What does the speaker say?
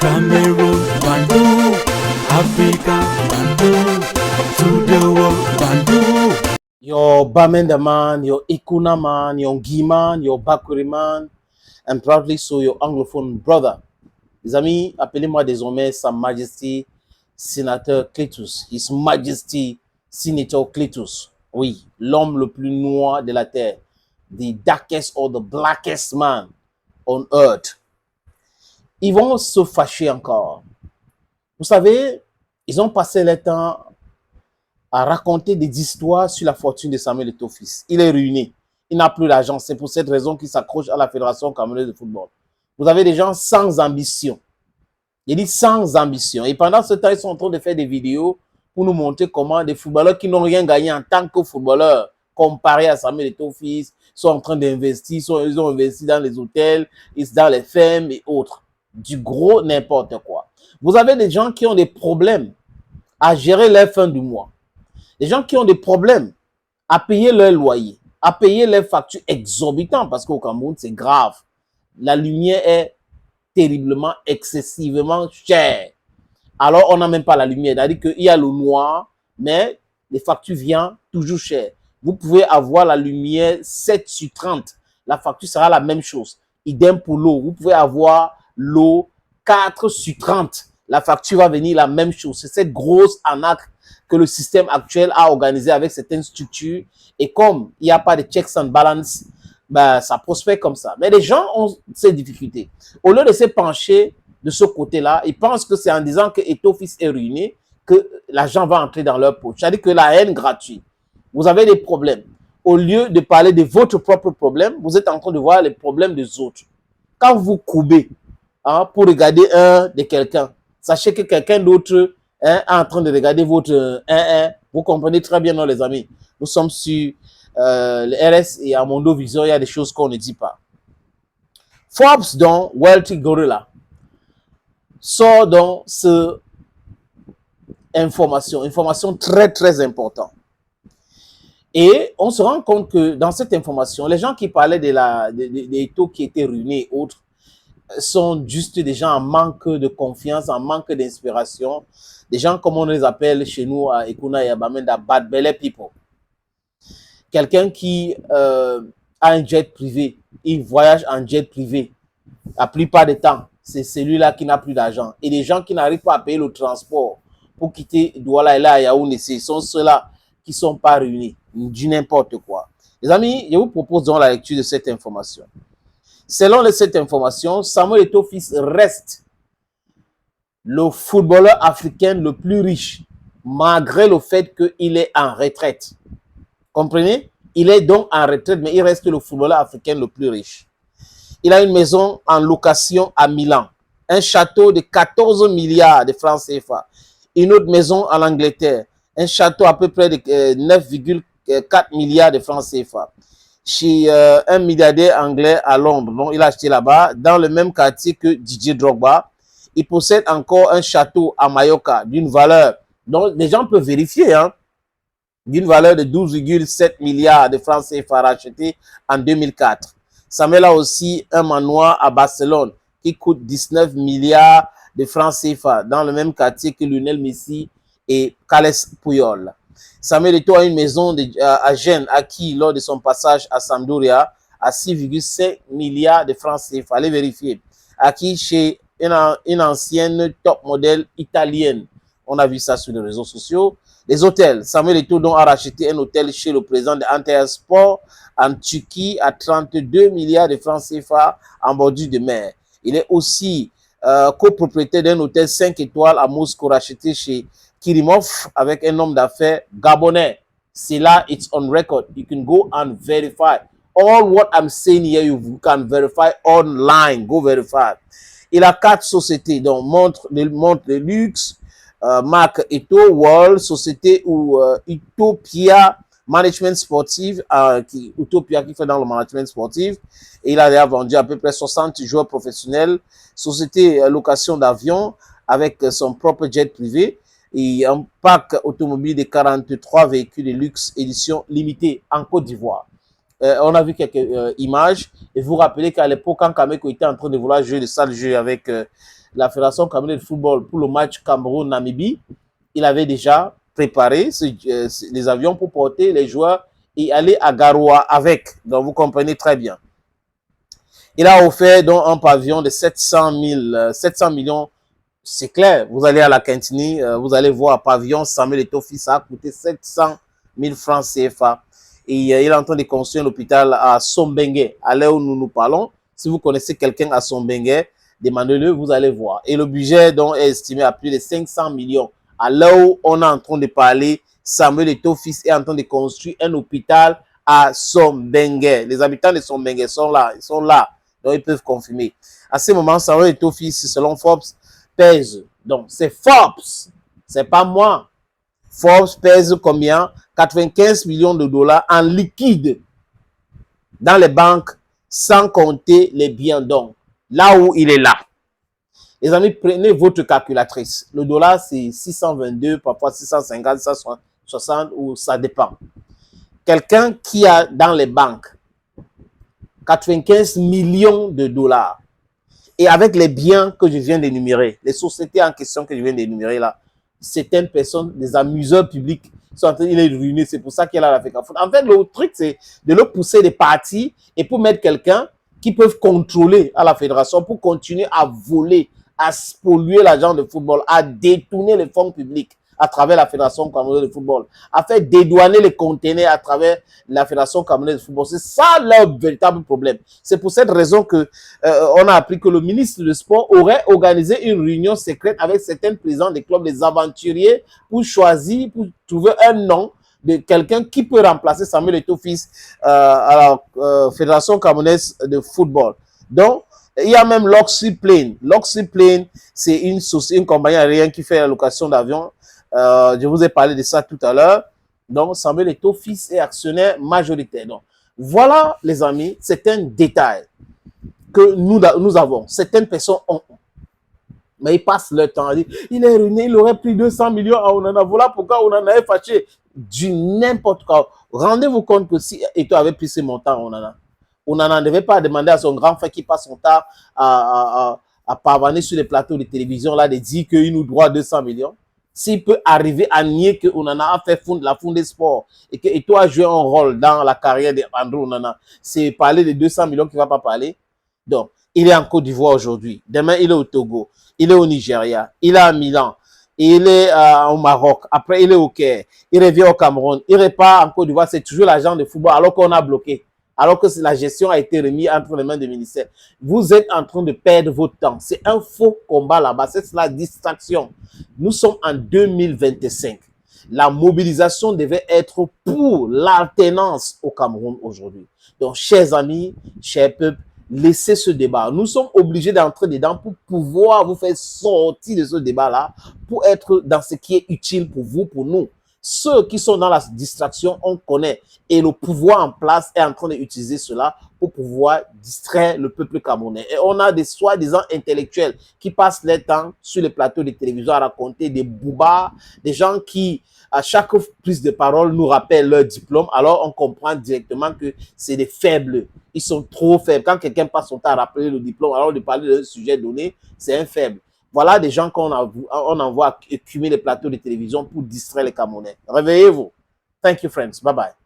Cameroon, Bandung, Africa, Bandung, to the world, Bandung. Your Bamenda man, your Ikuna man, your Ngi man, your Bakuri man, and proudly so your anglophone brother. Les amis, appelez-moi désormais Sa Majesty Sénateur Cletus. His Majesty Senator Cletus. Oui, l'homme le plus noir de la terre. The darkest or the blackest man on earth. Ils vont se fâcher encore. Vous savez, ils ont passé le temps à raconter des histoires sur la fortune de Samuel Eto'o-Fils. Il est ruiné. Il n'a plus d'argent. C'est pour cette raison qu'il s'accroche à la Fédération camerounaise de football. Vous avez des gens sans ambition. Il dit sans ambition. Et pendant ce temps, ils sont en train de faire des vidéos pour nous montrer comment des footballeurs qui n'ont rien gagné en tant que footballeurs, comparés à Samuel Eto'o-Fils, sont en train d'investir, ils ont investi dans les hôtels, dans les fermes et autres. Du gros n'importe quoi. Vous avez des gens qui ont des problèmes à gérer leur fin du mois. Des gens qui ont des problèmes à payer leur loyer, à payer leurs factures exorbitantes, parce qu'au Cameroun, c'est grave. La lumière est terriblement, excessivement chère. Alors, on n'a même pas la lumière. C'est-à-dire qu'il y a le noir, mais les factures viennent toujours chères. Vous pouvez avoir la lumière 7 sur 30. La facture sera la même chose. Idem pour l'eau. Vous pouvez avoir l'eau 4 sur 30. La facture va venir la même chose. C'est cette grosse arnaque que le système actuel a organisé avec certaines structures. Et comme il n'y a pas de checks and balance, ben, ça prospère comme ça. Mais les gens ont ces difficultés. Au lieu de se pencher de ce côté-là, ils pensent que c'est en disant que Eto'o-Fils est ruiné que l'argent va entrer dans leur poche. C'est-à-dire que la haine gratuite. Vous avez des problèmes. Au lieu de parler de votre propre problème, vous êtes en train de voir les problèmes des autres. Quand vous courbez pour regarder un de quelqu'un, sachez que quelqu'un d'autre est en train de regarder votre 1-1. Vous comprenez très bien, non, les amis. Nous sommes sur le RS et à Mondo Vision, il y a des choses qu'on ne dit pas. Forbes, donc, Wealthy Gorilla, sort donc cette information très, très importante. Et on se rend compte que dans cette information, les gens qui parlaient des taux qui étaient ruinés et autres sont juste des gens en manque de confiance, en manque d'inspiration. Des gens, comme on les appelle chez nous à Ikuna et à Bamenda, bad belly people. Quelqu'un qui a un jet privé, il voyage en jet privé. La plupart du temps, c'est celui-là qui n'a plus d'argent. Et les gens qui n'arrivent pas à payer le transport pour quitter Douala et là à Yaoundé, ce sont ceux-là qui ne sont pas ruinés, du n'importe quoi. Les amis, je vous propose donc la lecture de cette information. Selon cette information, Samuel Eto'o-Fils reste le footballeur africain le plus riche, malgré le fait qu'il est en retraite. Comprenez? Il est donc en retraite, mais il reste le footballeur africain le plus riche. Il a une maison en location à Milan, un château de 14 milliards de francs CFA, une autre maison en Angleterre, un château à peu près de 9,4 milliards de francs CFA. Chez un milliardaire anglais à Londres, donc il a acheté là-bas, dans le même quartier que Didier Drogba. Il possède encore un château à Mallorca d'une valeur, donc les gens peuvent vérifier, d'une valeur de 12,7 milliards de francs CFA racheté en 2004. Samuel a aussi un manoir à Barcelone qui coûte 19 milliards de francs CFA dans le même quartier que Lionel Messi et Carles Puyol. Samuel Eto'o a une maison à Gênes acquis lors de son passage à Sampdoria à 6,5 milliards de francs CFA. Allez vérifier. Acquis chez une ancienne top modèle italienne. On a vu ça sur les réseaux sociaux. Les hôtels. Samuel Eto'o a racheté un hôtel chez le président de Antalyaspor en Turquie à 32 milliards de francs CFA en bordure de mer. Il est aussi copropriétaire d'un hôtel 5 étoiles à Moscou racheté chez Kirimov avec un homme d'affaires gabonais. C'est là, it's on record. You can go and verify. All what I'm saying here, you can verify online. Go verify. Il a 4 sociétés, donc montre de luxe, marque Eto'o World, société ou Utopia Management Sportif, Utopia qui fait dans le management sportif. Et il a déjà vendu à peu près 60 joueurs professionnels, société location d'avion avec son propre jet privé et un parc automobile de 43 véhicules de luxe édition limitée en Côte d'Ivoire. On a vu quelques images et vous rappelez qu'à l'époque, quand Kameko était en train de vouloir jouer le sale jeu avec la Fédération camerounaise de football pour le match Cameroun-Namibie, il avait déjà préparé les avions pour porter les joueurs et aller à Garoua avec. Donc, vous comprenez très bien. Il a offert donc un pavillon de 700 millions. C'est clair, vous allez à la Quintini, vous allez voir pavillon Samuel Eto'o-Fils, ça a coûté 700 000 francs CFA. Et il est en train de construire un hôpital à Sombengue, à l'heure où nous parlons. Si vous connaissez quelqu'un à Sombengue, demandez-le, vous allez voir. Et le budget donc est estimé à plus de 500 millions. À l'heure où on est en train de parler, Samuel Eto'o-Fils est en train de construire un hôpital à Sombengue. Les habitants de Sombengue sont là, ils sont là. Donc, ils peuvent confirmer. À ce moment, Samuel Eto'o-Fils, selon Forbes, pèse. Donc, c'est Forbes. C'est pas moi. Forbes pèse combien? 95 millions de dollars en liquide dans les banques, sans compter les biens. Donc, là où il est là. Les amis, prenez votre calculatrice. Le dollar, c'est 622, parfois 650, 660, ou ça dépend. Quelqu'un qui a dans les banques 95 millions de dollars et avec les biens que je viens d'énumérer, les sociétés en question que je viens d'énumérer là, certaines personnes, des amuseurs publics, sont en train de les ruiner. C'est pour ça qu'il y a la FECAFOOT. En fait, le truc, c'est de le pousser des partis et pour mettre quelqu'un qui peuvent contrôler à la fédération pour continuer à voler, à spolier l'argent de football, à détourner les fonds publics à travers la Fédération camerounaise de football, à faire dédouaner les conteneurs à travers la Fédération camerounaise de football. C'est ça leur véritable problème. C'est pour cette raison que on a appris que le ministre du Sport aurait organisé une réunion secrète avec certains présidents des clubs, des aventuriers, pour choisir, pour trouver un nom de quelqu'un qui peut remplacer Samuel Eto'o-Fils à la Fédération camerounaise de football. Donc, il y a même Loxyplane. Loxyplane, c'est une compagnie aérienne qui fait la location d'avions. Je vous ai parlé de ça tout à l'heure. Donc, Samuel Eto'o-Fils est actionnaire majoritaire. Donc, voilà, les amis, c'est un détail que nous avons. Certaines personnes ont. Mais ils passent leur temps à dire, il est ruiné, il aurait pris 200 millions à Onana. Voilà pourquoi Onana est fâché. Du n'importe quoi. Rendez-vous compte que si Eto'o avait pris ce montant à Onana, Onana ne devait pas demander à son grand frère qui passe son temps à pavaner sur les plateaux de télévision là, de dire qu'il nous doit 200 millions. S'il peut arriver à nier que Onana a fait la Fondé Sport et que Eto'o a joué un rôle dans la carrière d'André Onana, c'est parler de 200 millions qu'il ne va pas parler. Donc, il est en Côte d'Ivoire aujourd'hui. Demain, il est au Togo. Il est au Nigeria. Il est à Milan. Il est au Maroc. Après, il est au Caire. Il revient au Cameroun. Il repart en Côte d'Ivoire. C'est toujours l'agent de football alors qu'on a bloqué. Alors que la gestion a été remise entre les mains du ministère. Vous êtes en train de perdre votre temps. C'est un faux combat là-bas. C'est la distraction. Nous sommes en 2025. La mobilisation devait être pour l'alternance au Cameroun aujourd'hui. Donc, chers amis, chers peuples, laissez ce débat. Nous sommes obligés d'entrer dedans pour pouvoir vous faire sortir de ce débat-là, pour être dans ce qui est utile pour vous, pour nous. Ceux qui sont dans la distraction, on connaît. Et le pouvoir en place est en train d'utiliser cela pour pouvoir distraire le peuple camerounais. Et on a des soi-disant intellectuels qui passent leur temps sur les plateaux de télévision à raconter des boubas, des gens qui, à chaque prise de parole, nous rappellent leur diplôme. Alors, on comprend directement que c'est des faibles. Ils sont trop faibles. Quand quelqu'un passe son temps à rappeler le diplôme, alors de parler d'un sujet donné, c'est un faible. Voilà des gens qu'on envoie écumer les plateaux de télévision pour distraire les Camerounais. Réveillez-vous. Thank you, friends. Bye-bye.